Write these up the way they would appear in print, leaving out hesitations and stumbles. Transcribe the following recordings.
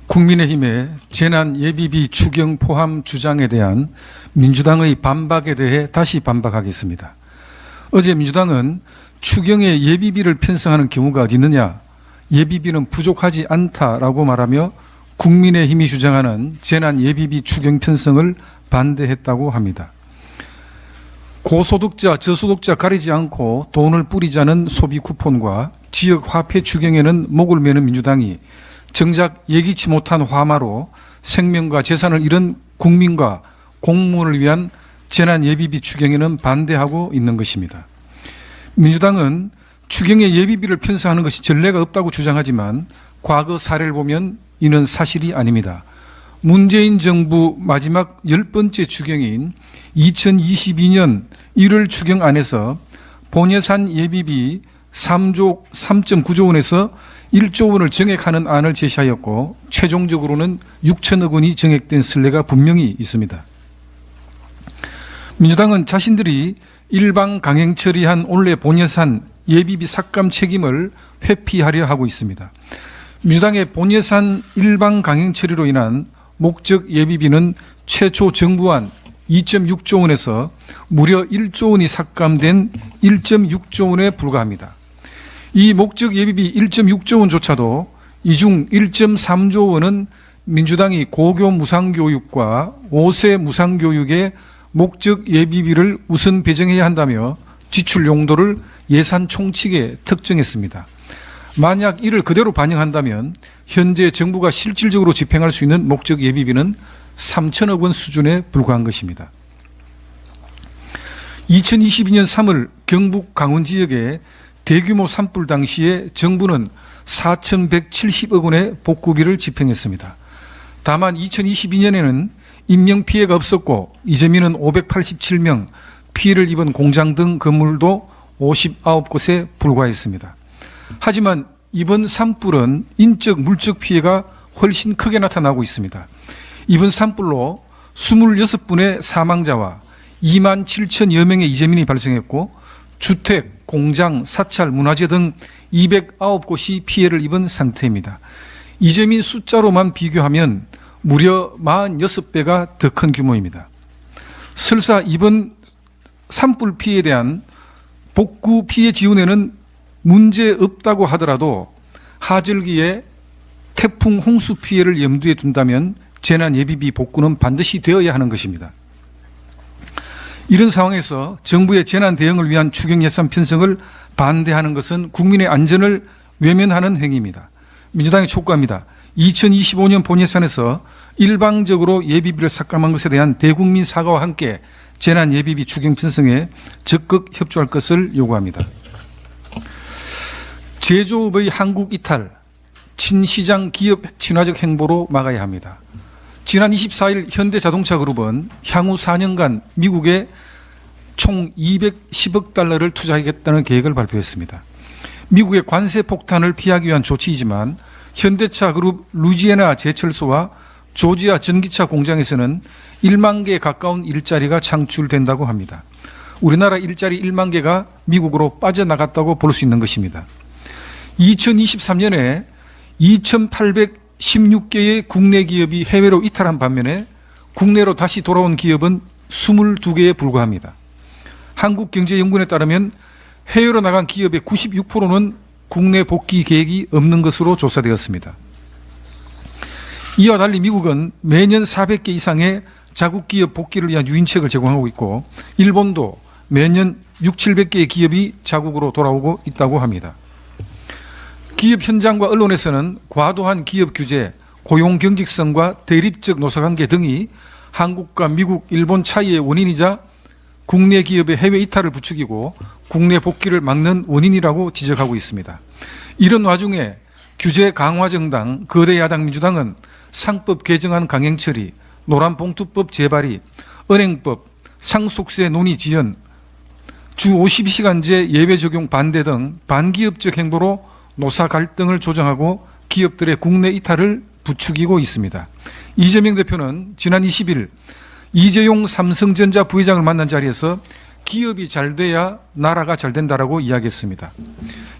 국민의힘의 재난예비비 추경 포함 주장에 대한 민주당의 반박에 대해 다시 반박하겠습니다. 어제 민주당은 추경에 예비비를 편성하는 경우가 어디 있느냐, 예비비는 부족하지 않다라고 말하며 국민의힘이 주장하는 재난예비비 추경 편성을 반대했다고 합니다. 고소득자, 저소득자 가리지 않고 돈을 뿌리자는 소비 쿠폰과 지역 화폐 추경에는 목을 매는 민주당이 정작 예기치 못한 화마로 생명과 재산을 잃은 국민과 공무원을 위한 재난예비비 추경에는 반대하고 있는 것입니다. 민주당은 추경에 예비비를 편성하는 것이 전례가 없다고 주장하지만 과거 사례를 보면 이는 사실이 아닙니다. 문재인 정부 마지막 10번째 추경인 2022년 1월 추경안에서 본예산 예비비 3.9조 원에서 1조 원을 정액하는 안을 제시하였고 최종적으로는 6천억 원이 정액된 선례가 분명히 있습니다. 민주당은 자신들이 일방 강행 처리한 올해 본예산 예비비 삭감 책임을 회피하려 하고 있습니다. 민주당의 본예산 일방 강행 처리로 인한 목적 예비비는 최초 정부안 2.6조 원에서 무려 1조 원이 삭감된 1.6조 원에 불과합니다. 이 목적 예비비 1.6조 원조차도 이 중 1.3조 원은 민주당이 고교 무상교육과 5세 무상교육의 목적 예비비를 우선 배정해야 한다며 지출 용도를 예산 총칙에 특정했습니다. 만약 이를 그대로 반영한다면 현재 정부가 실질적으로 집행할 수 있는 목적 예비비는 3천억 원 수준에 불과한 것입니다. 2022년 3월 경북 강원 지역에 대규모 산불 당시에 정부는 4,170억 원의 복구비를 집행했습니다. 다만 2022년에는 인명피해가 없었고 이재민은 587명, 피해를 입은 공장 등 건물도 59곳에 불과했습니다. 하지만 이번 산불은 인적, 물적 피해가 훨씬 크게 나타나고 있습니다. 이번 산불로 26분의 사망자와 2만 7천여 명의 이재민이 발생했고 주택, 공장, 사찰, 문화재 등 209곳이 피해를 입은 상태입니다. 이재민 숫자로만 비교하면 무려 46배가 더 큰 규모입니다. 설사 이번 산불 피해에 대한 복구 피해 지원에는 문제 없다고 하더라도 하절기에 태풍 홍수 피해를 염두에 둔다면 재난예비비 복구는 반드시 되어야 하는 것입니다. 이런 상황에서 정부의 재난 대응을 위한 추경 예산 편성을 반대하는 것은 국민의 안전을 외면하는 행위입니다. 민주당이 촉구합니다. 2025년 본예산에서 일방적으로 예비비를 삭감한 것에 대한 대국민 사과와 함께 재난예비비 추경 편성에 적극 협조할 것을 요구합니다. 제조업의 한국 이탈, 친시장 기업 친화적 행보로 막아야 합니다. 지난 24일 현대자동차그룹은 향후 4년간 미국에 총 210억 달러를 투자하겠다는 계획을 발표했습니다. 미국의 관세 폭탄을 피하기 위한 조치이지만 현대차그룹 루이지애나 제철소와 조지아 전기차 공장에서는 1만 개에 가까운 일자리가 창출된다고 합니다. 우리나라 일자리 1만 개가 미국으로 빠져나갔다고 볼 수 있는 것입니다. 2023년에 2,816개의 국내 기업이 해외로 이탈한 반면에 국내로 다시 돌아온 기업은 22개에 불과합니다. 한국경제연구원에 따르면 해외로 나간 기업의 96%는 국내 복귀 계획이 없는 것으로 조사되었습니다. 이와 달리 미국은 매년 400개 이상의 자국 기업 복귀를 위한 유인책을 제공하고 있고 일본도 매년 600~700개의 기업이 자국으로 돌아오고 있다고 합니다. 기업 현장과 언론에서는 과도한 기업 규제, 고용 경직성과 대립적 노사관계 등이 한국과 미국, 일본 차이의 원인이자 국내 기업의 해외 이탈을 부추기고 국내 복귀를 막는 원인이라고 지적하고 있습니다. 이런 와중에 규제 강화 정당, 거대 야당 민주당은 상법 개정안 강행 처리, 노란봉투법 재발의, 은행법, 상속세 논의 지연, 주 52시간제 예외 적용 반대 등 반기업적 행보로 노사 갈등을 조장하고 기업들의 국내 이탈을 부추기고 있습니다. 이재명 대표는 지난 20일 이재용 삼성전자 부회장을 만난 자리에서 기업이 잘 돼야 나라가 잘 된다라고 이야기했습니다.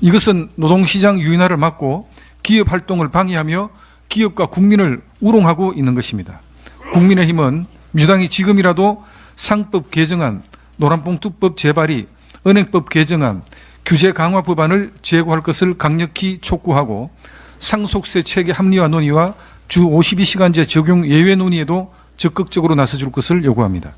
이것은 노동시장 유인화를 막고 기업 활동을 방해하며 기업과 국민을 우롱하고 있는 것입니다. 국민의힘은 민주당이 지금이라도 상법 개정안, 노란봉투법 재발의, 은행법 개정안, 규제 강화 법안을 제고할 것을 강력히 촉구하고 상속세 체계 합리화 논의와 주 52시간제 적용 예외 논의에도 적극적으로 나서줄 것을 요구합니다.